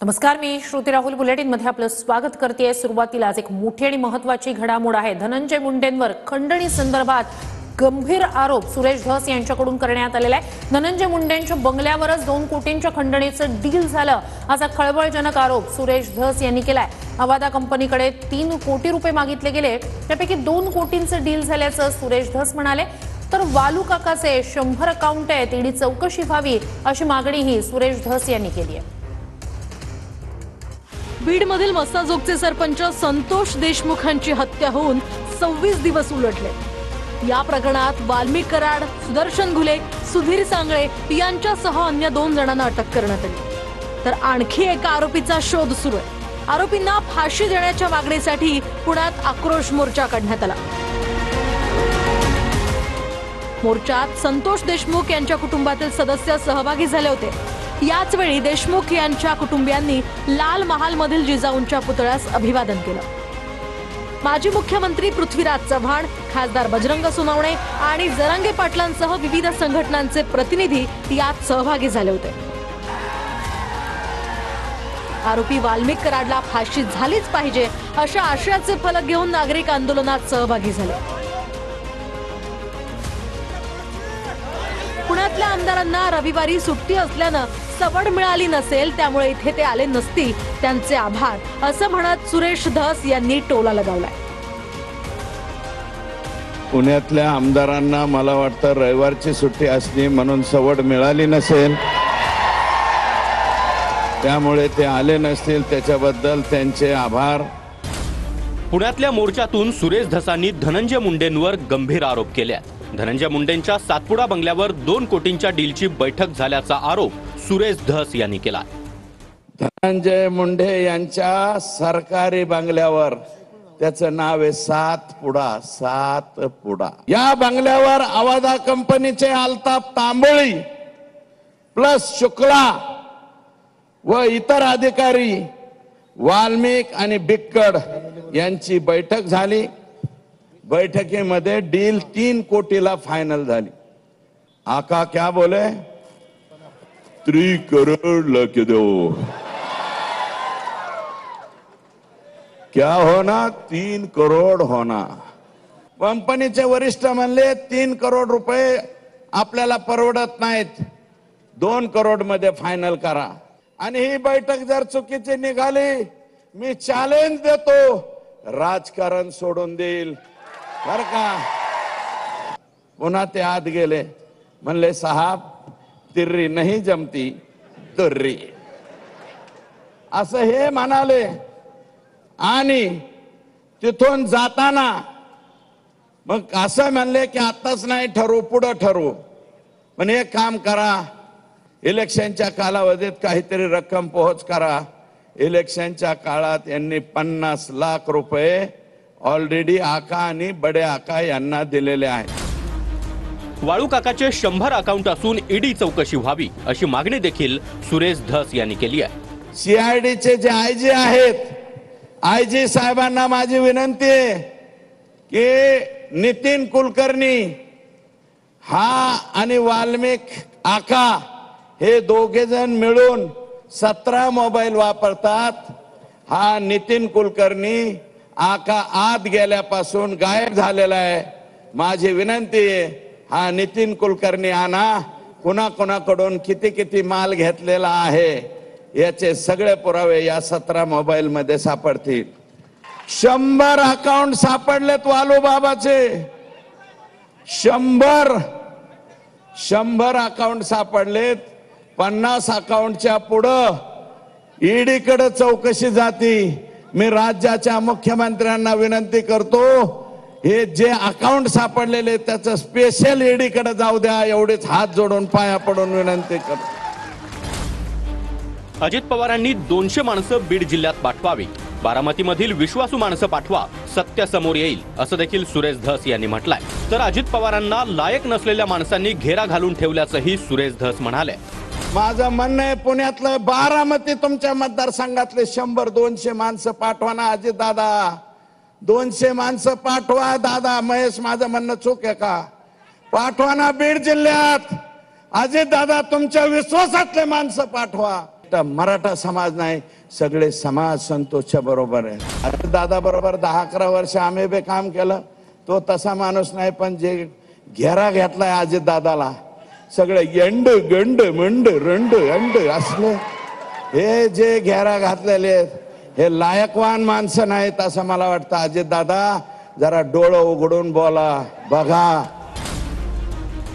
नमस्कार, मी श्रुती राहुल बुलेटिन मध्ये आपलं स्वागत करते। सुरुवातीला आज एक मोठी आणि महत्त्वाची घडामोड आहे। धनंजय मुंडेंवर खंडणी संदर्भात गंभीर आरोप सुरेश धस यांच्याकडून करण्यात आलेला आहे। धनंजय मुंडेंच्या बंगल्यावरच 2 कोटींच्या खंडणीचं डील झालं असा खळबळजनक आरोप सुरेश धस यांनी केलाय। अवादा कंपनीकडे 3 कोटी रुपये मागितले गेले, त्यापैकी 2 कोटींचं डील झाल्याचं सुरेश धस म्हणाले। तर वालू काकाचे 100 अकाउंट आहेत, ईडी चौकशी व्हावी अशी मागणीही सुरेश धस यांनी केली आहे। बीडमधील मस्साजोगचे सरपंच संतोष देशमुखांची हत्या होऊन 26 दिवस उलटले। या प्रकरणात वाल्मिक कराड, सुदर्शन घुले, सुधीर सांगळे यांच्यासह अन्य 2 जणांना अटक करण्यात आली। तर आणखी एका आरोपीचा शोध सुरू आहे। आरोपींना फाशी देण्याच्या मागणीसाठी पुण्यात आक्रोश मोर्चा काढण्यात आला। मोर्चात संतोष देशमुख यांच्या कुटुंबातील सदस्य सहभागी झाले होते। याच वेळी देशमुख यांच्या कुटुंबियांनी लाल महाल मधील जिजाऊंच्या पुतळ्यास अभिवादन केलं। माजी मुख्यमंत्री पृथ्वीराज चव्हाण, खासदार बजरंग सोनवणे आणि जरांगे पाटलांसह विविध संघटनांचे प्रतिनिधी यात सहभागी झाले होते। आरोपी वाल्मिक कराडला फाशी झालीच पाहिजे अशा आशयाचे फलक घेऊन नागरिक आंदोलनात सहभागी झाले। पुण्यातल्या आमदारांना रविवारी सुट्टी असल्यानं सवड मिळाली नसेल, त्यामुळे इथे ते आले नसतील, त्यांचे आभार असं म्हणत सुरेश धस यांनी टोला लगावलाय। पुण्यातल्या आमदारांना मला वाटतं रविवारची सुट्टी असली म्हणून सवड मिळाली नसेल, त्यामुळे ते आले नसतील, त्याच्याबद्दल त्यांचे आभार। पुण्यातल्या मोर्चातून सुरेश धसांनी धनंजय मुंडेंवर गंभीर आरोप केले। धनंजय मुंडेंच्या सातपुडा बंगल्यावर 2 कोटींच्या डीलची बैठक झाल्याचा आरोप सुरेश धस यांनी केला। धनंजय मुंडे यांच्या सरकारी बंगल्यावर, त्याचं नाव आहे सातपुडा, या बंगल्यावर अवादा कंपनीचे अल्ताफ तांबोळी प्लस शुक्ला व इतर अधिकारी वाल्मिक आणि बिक्कड यांची बैठक झाली। बैठकीमध्ये डील 3 कोटीला फाइनल झाली। आका क्या बोले? 3 करोड़ लेके दो। क्या होना? 3 करोड़ होना। कंपनीचे वरिष्ठ म्हणले 3 करोड़ रुपये आपल्याला परवडत नाहीत, 2 करोड़ मध्ये फायनल करा। आणि ही बैठक जर चुकीची निघाली, मी चॅलेंज देतो, राजकारण सोडून देईल बर का। पुन्हा ते आत गेले, म्हणले साहब तिर्री नहीं जमती तुर्री, असं हे म्हणाले। आणि तिथून जाताना मग असं म्हणले की आताच नाही ठरवू, पुढे ठरवू। पण एक काम करा, इलेक्शनच्या कालावधीत काहीतरी रक्कम पोहोच करा। इलेक्शनच्या काळात यांनी 50 लाख रुपये ऑलरेडी आका आणि बडे आका यांना दिलेले आहेत। वाळू काकाचे 100 अकाउंट असून ईडी चौकशी व्हावी अशी मागणी देखील सुरेश धस यांनी केली आहे। सीआयडीचे जे आयजी आहेत, आयजी साहेबांना माझी विनंती आहे की नितीन कुलकर्णी हा आणि वाल्मिक आका हे दोघे जण मिळून 17 मोबाईल वापरतात। हा नितीन कुलकर्णी आका आत गेल्यापासून गायब झालेला आहे। माझी विनंती आहे, हा नितीन कुलकर्णी आणा। कोणाकोणाकडून किती माल घेतलेला आहे याचे सगळे पुरावे या 17 मोबाईल मध्ये सापडतील। 100 अकाउंट सापडलेत वालू बाबाचे, 100 अकाउंट सापडलेत। 50 अकाउंटच्या पुढं ईडी कडे चौकशी जाती। मी राज्याच्या मुख्यमंत्र्यांना विनंती करतो, हे जे अकाउंट सापडलेले त्याचं स्पेशल ईडी कडे जाऊ द्या, एवढेच हात जोडून पाया पडून विनंती करतो। अजित पवारांनी 200 माणसं बीड जिल्ह्यात पाठवावी, बारामतीमधील विश्वासू माणसं पाठवा, सत्य समोर येईल असं देखील सुरेश धस यांनी म्हटलंय। तर अजित पवारांना लायक नसलेल्या माणसांनी घेरा घालून ठेवल्याचंही सुरेश धस म्हणाले। माझं म्हणणं आहे, पुण्यातलं बारामती तुमच्या मतदारसंघातले 100-200 माणसं पाठवा ना अजित दादा, 200 माणसं पाठवा दादा। महेश, माझं म्हणणं चूक आहे का? पाठवा ना बीड जिल्ह्यात। अजित दादा तुमच्या विश्वासातले माणसं पाठवा। नुसता मराठा समाज नाही, सगळे समाज संतोषच्या बरोबर आहे. आता दादा बरोबर 10-11 वर्ष आम्ही बी काम केलं. तो तसा माणूस नाही, पण जे घेरा घेतलाय अजित दादाला, सगळे यंड गंड मंड रंड अंड असले हे जे घेरा घातलेले आहेत, हे लायकवान माणसं नाहीत असं मला वाटतं. अजित दादा जरा डोळं उघडून बोला, बघा.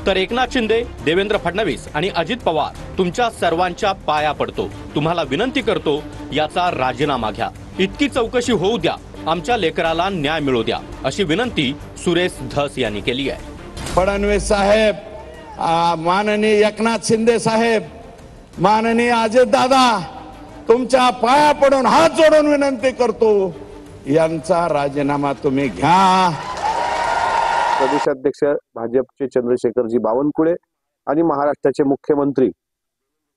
तर एकनाथ शिंदे, देवेंद्र फडणवीस आणि अजित पवार तुमच्या सर्वांच्या पाया पडतो. तुम्हाला विनंती करतो, याचा राजीनामा घ्या. इतकी चौकशी होऊ द्या, आमच्या लेकराला न्याय मिळू द्या, अशी विनंती सुरेश धस यांनी केली आहे. फडणवीस साहेब, माननीय एकनाथ शिंदे साहेब, माननीय अजित दादा, तुमच्या पाया पडून हात जोडून विनंती करतो, यांचा राजीनामा तुम्ही घ्या. प्रदेशाध्यक्ष भाजपचे चंद्रशेखरजी बावनकुळे आणि महाराष्ट्राचे मुख्यमंत्री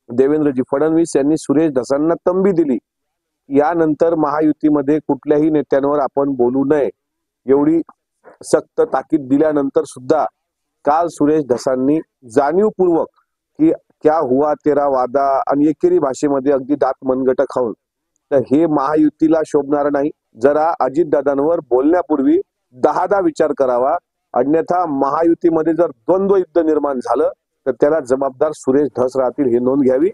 देवेंद्रजी फडणवीस यांनी सुरेश धसांना तंबी दिली. यानंतर महायुतीमध्ये कुठल्याही नेत्यांवर आपण बोलू नये एवढी सक्त ताकीद दिल्यानंतर सुद्धा काल सुरेश धसांनी जाणीवपूर्वक की क्या हुआ तेरा वादा आणि एकेरी भाषेमध्ये अगदी दात मनगट खाऊन, तर हे महायुतीला शोभणार नाही. जरा अजितदादांवर बोलण्यापूर्वी 10दा विचार करावा, अन्यथा महायुतीमध्ये जर द्वंद्व युद्ध निर्माण झालं तर त्याला जबाबदार सुरेश धस राहतील, हे नोंद घ्यावी.